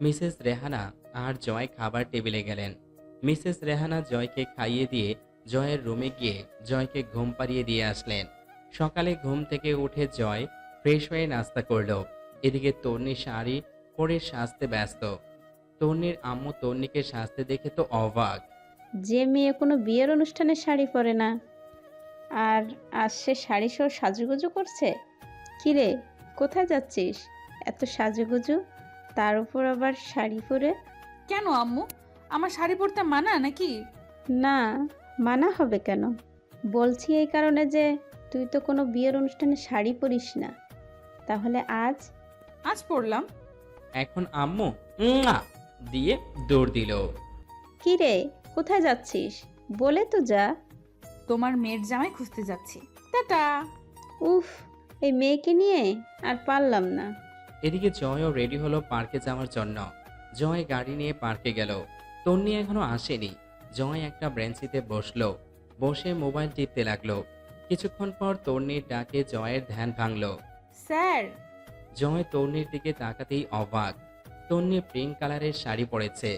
Mrs Rehana আর জয় খাবার টেবিলে গেলেন। মিসেস রেহানা জয়কে খাইয়ে দিয়ে জয়ের রুমে গিয়ে জয়কে ঘুম পাড়িয়ে দিয়ে আসলেন। সকালে ঘুম থেকে উঠে জয় ফ্রেশ হয়ে নাস্তা করলো। এদিকে তন্নি শাড়ি পরে সাজতে ব্যস্ত। তন্নির আম্মু তন্নিকে সাজতে দেখে তো অবাক। যে মেয়ে কোনো বিয়ের অনুষ্ঠানে শাড়ি পরে না, আর আজ সে শাড়ি সহ সাজুগুজু করছে। কিরে, কোথায় যাচ্ছিস এত সাজুগুজু, তার উপর আবার শাড়ি পরে? কেন আম্মু, আমার শাড়ি পরতে মানা নাকি? না, মানা হবে কেন? বলছি এই কারণে যে তুই তো কোনো বিয়ের অনুষ্ঠানে শাড়ি পরিস না, তাহলে আজ? আজ পরলাম। এখন আম্মু উম্মা দিয়ে দৌড় দিল। কিরে, কোথায় যাচ্ছিস? বলে তো যা। তোমার মেয়ের জামাই খুঁজতে যাচ্ছি। টাটা। উফ, এই মেয়েকে নিয়ে আর পারলাম না। এদিকে জয়ও রেডি হলো পার্কে যাওয়ার জন্য। জয় গাড়ি নিয়ে পার্কে গেল। তন্নি এখনো আসেনি। জয় একটা বেঞ্চিতে বসলো, বসে মোবাইল টিপতে লাগলো। কিছুক্ষণ পর তন্নির ডাকে জয়ের ধ্যান ভাঙলো। স্যার। জয় তন্নির দিকে তাকাতেই অবাক। তন্নি পিঙ্ক কালারের শাড়ি পরেছে,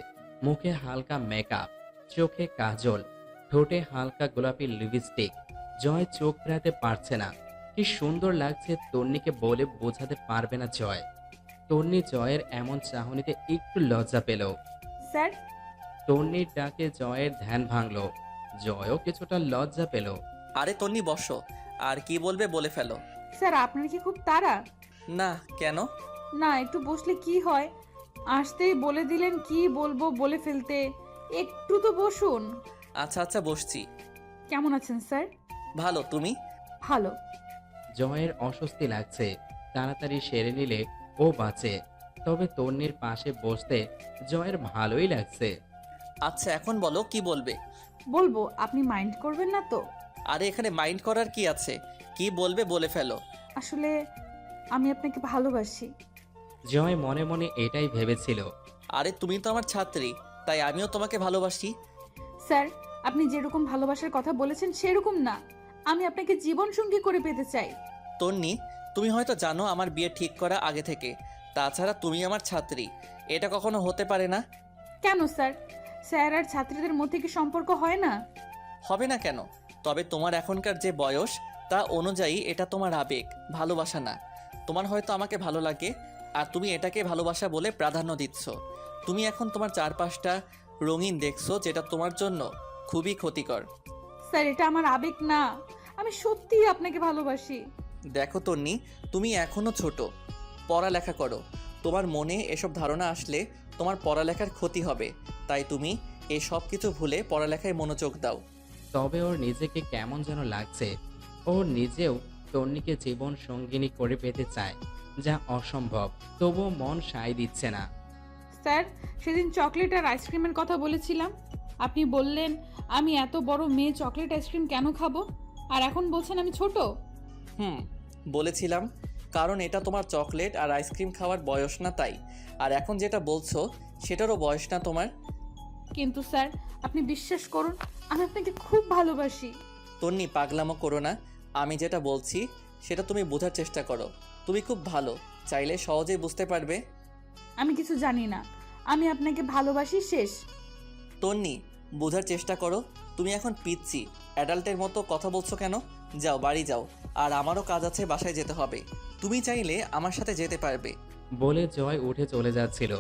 মুখে হালকা মেকআপ, চোখে কাজল, ঠোঁটে হালকা গোলাপি লিপস্টিক। জয় চোখ ফেরাতে পারছে না। কি সুন্দর লাগছে তন্নিকে বলে বোঝাতে পারবে না জয়। তন্নি জয়ের এমন চাহনিতে একটু লজ্জা পেল। স্যার। তন্নির ডাকে জয়ের ধ্যান ভাঙলো। জয়ও কিছুটা লজ্জা পেল। আরে তন্নি বসো, আর কি বলবে বলে ফেলো। স্যার, আপনার কি খুব তাড়া? না, কেন? না, একটু বসলে কি হয়? আসতেই বলে দিলেন কি বলবো বলে ফেলতে। একটু তো বসুন। আচ্ছা আচ্ছা বসছি। কেমন আছেন স্যার? ভালো, তুমি? ভালো। জয়ের অস্বস্তি লাগছে। তাড়াতাড়ি সেরে নিলে ও বাঁচে। তবে তন্নির পাশে বসতে জয়ের ভালোই লাগছে। আচ্ছা এখন বলো কি বলবে। বলবো, আপনি মাইন্ড করবেন না তো? আরে এখানে মাইন্ড করার কি আছে, কি বলবে বলে ফেলো। আসলে আমি আপনাকে ভালোবাসি। জয় মনে মনে এটাই ভেবেছিল। আরে তুমি তো আমার ছাত্রী, তাই আমিও তোমাকে ভালোবাসি। স্যার, আপনি যেরকম ভালোবাসার কথা বলেছেন সেরকম না। আমি আপনাকে জীবন সঙ্গী করে পেতে চাই। তন্নি, তুমি হয়তো জানো আমার বিয়ে ঠিক করা আগে থেকে। তাছাড়া তুমি আমার ছাত্রী, এটা কখনো হতে পারে না। কেন স্যার? স্যার আর ছাত্রীদের মধ্যে কি সম্পর্ক হয় না? হবে না কেন? তবে তোমার এখনকার যে বয়স তা অনুযায়ী এটা তোমার আবেগ, ভালোবাসা না। তোমার হয়তো আমাকে ভালো লাগে, আর তুমি এটাকে ভালোবাসা বলে প্রাধান্য দিচ্ছ। তুমি এখন তোমার চারপাশটা রঙিন দেখছো, যেটা তোমার জন্য খুবই ক্ষতিকর। স্যার, এটা আমার আবেগ না, আমি সত্যিই আপনাকে ভালোবাসি। দেখো তন্নি, তুমি এখনো ছোট, পড়ালেখা করো। তোমার মনে এসব ধারণা আসলে তোমার পড়ালেখার ক্ষতি হবে। তাই তুমি এই সব কিছু ভুলে পড়ালেখায় মনোযোগ দাও। তবে ওর নিজেকে কেমন যেন লাগছে। ও নিজেও তন্নিকে জীবন সঙ্গিনী করে পেতে চায়, যা অসম্ভব। তবুও মন সায় দিচ্ছে না। স্যার, সেদিন চকলেট আর আইসক্রিমের কথা বলেছিলাম। আপনি বললেন আমি এত বড় মেয়ে চকলেট আইসক্রিম কেন খাবো, আর এখন বলছেন আমি ছোট। বলেছিলাম, কারণ এটা তোমার চকলেট আর আইসক্রিম খাওয়ার বয়স না তাই। আর এখন যেটা বলছো সেটারও বয়স না তোমার। কিন্তু স্যার, আপনি বিশ্বাস করুন, আমি আপনাকে খুব ভালোবাসি। তন্নি, পাগলামো করো না। আমি যেটা বলছি সেটা তুমি বোঝার চেষ্টা করো। তুমি খুব ভালো, চাইলে সহজেই বুঝতে পারবে। আমি কিছু জানি না, আমি আপনাকে ভালোবাসি, শেষ। তন্নি, বোঝার চেষ্টা করো। তুমি এখন পিচ্ছি, অ্যাডাল্টের মতো কথা বলছো কেন? যাও, বাড়ি যাও। আর আমারও কাজ আছে, বাসায় যেতে হবে। তুমি চাইলে আমার সাথে যেতে পারবে। বলে জয় উঠে চলে যাচ্ছিল।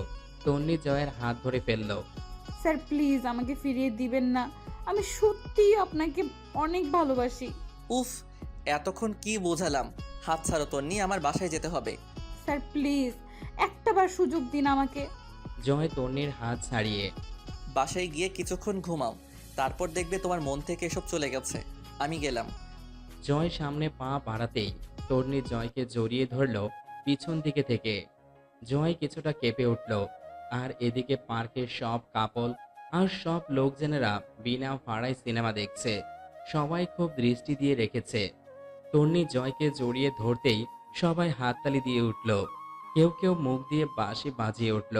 তন্নি জয়ের হাত ধরে ফেলল। স্যার, প্লিজ আমাকে ফিরিয়ে দিবেন না। আমি সত্যিই আপনাকে অনেক ভালোবাসি। উফ, এতক্ষণ কি বোঝালাম? হাত ছাড়ো তন্নি, আমার বাসায় যেতে হবে। স্যার প্লিজ, একটাবার সুযোগ দিন আমাকে। জয় তন্নির হাত ছাড়িয়ে। বাসায় গিয়ে কিছুক্ষণ ঘুমাও, তারপর দেখবে তোমার মন থেকে এসব চলে গেছে। আমি গেলাম। জয় সামনে পা বাড়াতেই তন্নি জয়কে জড়িয়ে ধরল পিছন দিকে থেকে। জয় কিছুটা কেঁপে উঠল। আর এদিকে পার্কের সব কাপল আর সব লোকজনেরা বিনা ভাড়ায় সিনেমা দেখছে। সবাই খুব দৃষ্টি দিয়ে রেখেছে। তন্নি জয়কে জড়িয়ে ধরতেই সবাই হাততালি দিয়ে উঠল। কেউ কেউ মুখ দিয়ে বাঁশি বাজিয়ে উঠল।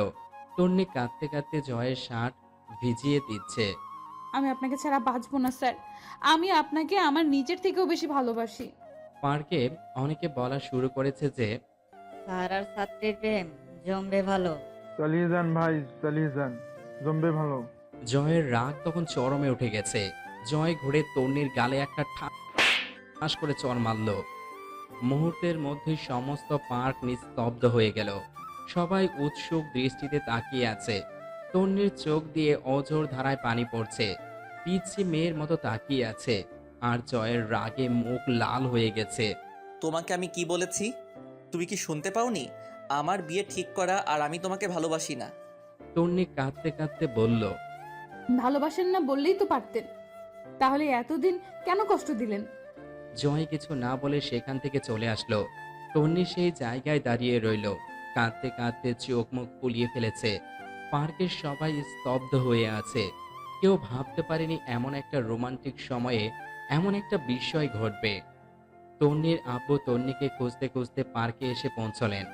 তন্নি কাঁদতে কাঁদতে জয়ের শার্ট ভিজিয়ে দিচ্ছে। আমি আপনাকে ছাড়া বাঁচবো না স্যার। আমি আপনাকে আমার নিজের থেকেও বেশি ভালোবাসি। পার্কে অনেকে বলা শুরু করেছে যে স্যার আর ছাত্রীর প্রেম জমবে ভালো। চালিয়ে যান ভাই, চালিয়ে যান, জমবে ভালো। জয়ের রাগ তখন চরমে উঠে গেছে। জয় ঘুরে তন্নির গালে একটা ঠাস করে চড় মারল। মুহূর্তের মধ্যেই সমস্ত পার্ক নিস্তব্ধ হয়ে গেল। সবাই উৎসুক দৃষ্টিতে তাকিয়ে আছে। তন্নির চোখ দিয়ে অঝোর ধারায় পানি পড়ছে। পিচ্ছি মেয়ের মতো তাকিয়ে আছে। আর জয়ের রাগে মুখ লাল হয়ে গেছে। তোমাকে আমি কি বলেছি? তুমি কি শুনতে পাওনি? আমার বিয়ে ঠিক করা আর আমি তোমাকে ভালোবাসি না। তন্নি কাঁদতে কাঁদতে বলল, ভালোবাসেন না বললেই তো পারতেন। তাহলে এতদিন কেন কষ্ট দিলেন? জয় কিছু না বলে সেখান থেকে চলে আসলো। তন্নি সেই জায়গায় দাঁড়িয়ে রইল। কাঁদতে কাঁদতে চোখ মুখ ফুলিয়ে ফেলেছে। পার্কের সবাই স্তব্ধ হয়ে আছে। কেউ ভাবতে পারেনি এমন একটা রোমান্টিক সময়ে এমন একটা বিষয় ঘটবে। তন্নির আব্বু তন্নিকে খুঁজতে খুঁজতে পার্কে এসে পৌঁছলেন।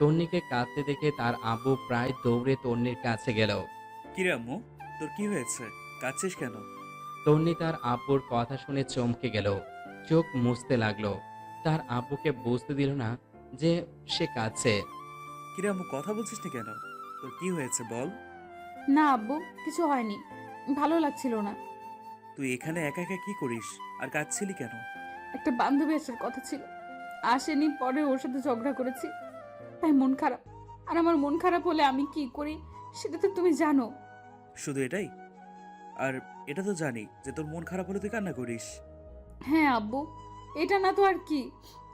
তন্নিকে কাঁদতে দেখে তার আব্বু প্রায় দৌড়ে তন্নির কাছে গেল। কিরে আম্মু, তোর কি হয়েছে? কাঁদছিস কেন? তন্নি তার আব্বুর কথা শুনে চমকে গেল। চোখ মুছতে লাগলো। তার আব্বুকে বুঝতে দিল না যে সে কাঁদছে। কিরে আম্মু, কথা বলছিস না কেন? তোর কি হয়েছে বল। না আব্বু, কিছু হয়নি, ভালো লাগছিল না। তুই এখানে একা একা কি করিস আর কাঁদছিলি কেন? একটা বান্ধবী আসার কথা ছিল, আসেনি, পরে ওর সাথে ঝগড়া করেছি, তাই মন খারাপ। আর আমার মন খারাপ হলে আমি কি করি সেটা তো তুমি জানো। শুধু এটাই? আর এটা তো জানি যে তোর মন খারাপ হলে তুই কান্না করিস। হ্যাঁ আব্বু, এটা না তো আর কি।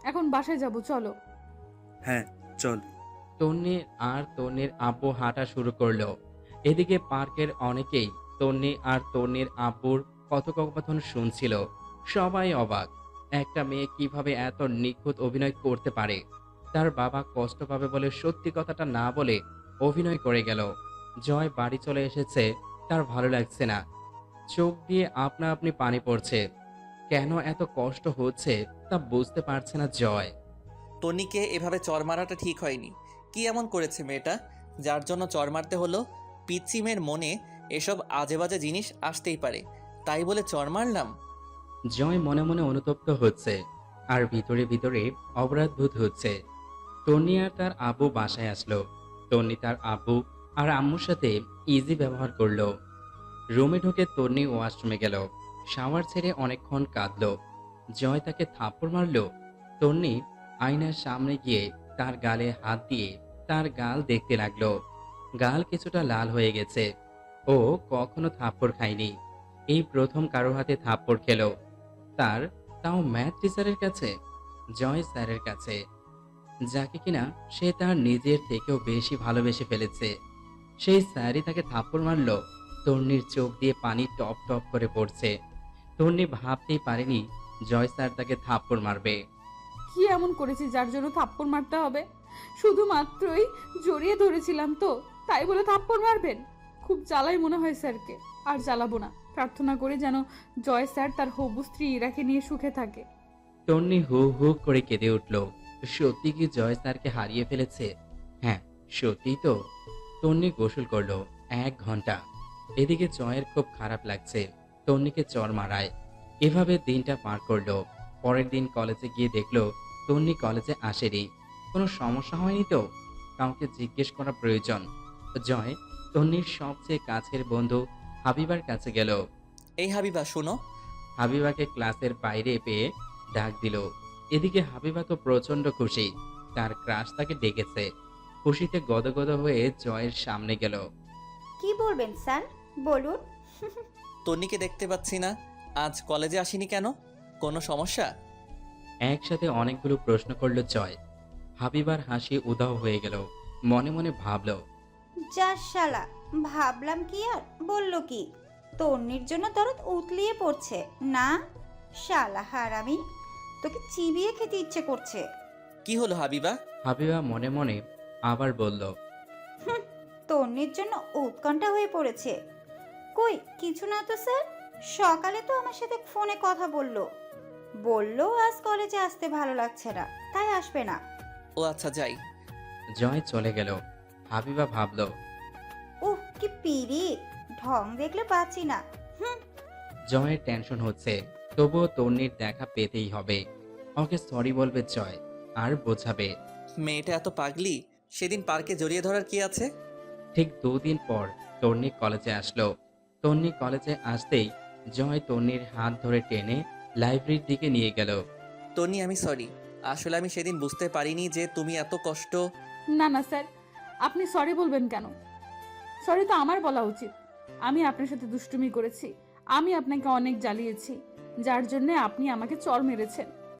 এখন বাসায় যাব, চলো। হ্যাঁ চল। তন্নির আব্বু হাঁটা শুরু করলো। এদিকে পার্কের অনেকেই তন্নি আর তন্নির আব্বুর কথোপকথন শুনছিল। সবাই অবাক, একটা মেয়ে কিভাবে এত নিখুঁত অভিনয় করতে পারে। তার বাবা কষ্ট পাবে বলে সত্যি কথাটা না বলে অভিনয় করে গেল। জয় বাড়ি চলে এসেছে, তার ভালো লাগছে না। চোখ দিয়ে আপনা আপনি পানি পড়ছে। কেন এত কষ্ট হচ্ছে তা বুঝতে পারছে না জয়। তন্নিকে এভাবে চড় মারাটা ঠিক হয়নি। কি এমন করেছে মেয়েটা যার জন্য চড় মারতে হলো? পিচ্ছি মেয়ের মনে এসব আজে বাজে জিনিস আসতেই পারে, তাই বলে চড় মারলাম? জয় মনে মনে অনুতপ্ত হচ্ছে আর ভিতরে ভিতরে অপরাধবোধ হচ্ছে। তন্নি আর তার আব্বু বাসায় আসলো। তন্নি তার আব্বু আর আম্মুর সাথে ইজি ব্যবহার করলো। রুমে ঢুকে তন্নি ওয়াশরুমে গেল। শাওয়ার ছেড়ে অনেকক্ষণ কাঁদলো। জয় তাকে থাপ্পড় মারলো। তন্নি আয়নার সামনে গিয়ে তার গালে হাত দিয়ে তার গাল দেখতে লাগলো। গাল কিছুটা লাল হয়ে গেছে। ও কখনো থাপ্পড় খায়নি, এই প্রথম কারো হাতে থাপ্পড় খেলো। তাও ম্যাথ টিচারের কাছে, জয় স্যারের কাছে, যাকে কিনা সে তার নিজের থেকেও বেশি ভালোবেসে ফেলেছে। সেই স্যারই তাকে থাপ্পড় মারলো। তন্নির চোখ দিয়ে পানি টপ টপ করে পড়ছে। তন্নি ভাবতেই পারেনি জয় স্যার তাকে থাপ্পড় মারবে। কি এমন করেছি যার জন্য থাপ্পড় মারতে হবে? শুধুমাত্রই জড়িয়ে ধরেছিলাম তো, তাই বলে থাপ্পড় মারবেন? খুব জ্বালাই মনে হয় স্যারকে। আর জ্বালাবো না, প্রার্থনা করি যেন জয় স্যার তার হবু স্ত্রী ইরাকে নিয়ে সুখে থাকে। তন্নি হু হু করে কেঁদে উঠল। সত্যি কি জয় স্যারকে হারিয়ে ফেলেছে? হ্যাঁ, সত্যিই তো। তন্নি গোসল করলো 1 ঘন্টা। এদিকে জয়ের খুব খারাপ লাগছে। তন্নিকে চড় মারায়। এভাবে দিনটা পার করলো। পরের দিন কলেজে গিয়ে দেখলো তন্নি কলেজে আসেনি। কোনো সমস্যা হয়নি তো? কাউকে জিজ্ঞেস করা প্রয়োজন। জয় তন্নির সবচেয়ে কাছের বন্ধু হাবিবার কাছে গেল। এই হাবিবা শোনো। হাবিবাকে ক্লাসের বাইরে পেয়ে ডাক দিল। এদিকে হাবিবা তো প্রচন্ড খুশি, তার ক্রাশ তাকে ডেকেছে। খুশিতে গদগদ হয়ে জয়ের সামনে গেল। কি বলবেন স্যার, বলুন। তন্নিকে দেখতে পাচ্ছি না, আজ কলেজে আসেনি কেন? কোনো সমস্যা? একসাথে অনেকগুলো প্রশ্ন করল জয়। হাবিবার হাসি উধাও হয়ে গেল। মনে মনে ভাবল, যা শালা, ভাবলাম কি আর বললো কি? তন্নির জন্য দরদ উতলিয়ে পড়ছে না? শালা হারামি, তোকে চিবিয়ে খেতে ইচ্ছে করছে। কি হলো হাবিবা? হাবিবা মনে মনে আবার বলল, তন্নির জন্য উৎকণ্ঠা হয়ে পড়েছে। কই কিছু না তো স্যার, সকালে তো আমার সাথে ফোনে কথা বললো আজ কলেজে আসতে ভালো লাগছে না, তাই আসবে না। ও আচ্ছা, যাই। জয় চলে গেল। হাবিবা ভাবল, উহ কি পিড়ি, ঢং দেখলে পাচ্ছি না। জয়ের টেনশন হচ্ছে, তবুও তন্নির দেখা পেতেই হবে। ওকে সরি বলবে জয় আর বোঝাবে। মেয়েটা এত পাগলি, সেদিন পার্কে জড়িয়ে ধরার কি আছে? ঠিক 2 দিন পর তন্নি কলেজে আসলো। তন্নি কলেজে আসতেই জয় তন্নির হাত ধরে টেনে লাইব্রেরির দিকে নিয়ে গেল। তন্নি, আমি সরি। আসলে আমি সেদিন বুঝতে পারিনি যে তুমি এত কষ্ট। না না স্যার, আপনি সরি বলবেন কেন? সরি তো আমার বলা উচিত। আমি আপনার সাথে দুষ্টুমি করেছি, আমি আপনাকে অনেক জ্বালিয়েছি, যার জন্য আপনি আমাকে চড় মেরেছেন।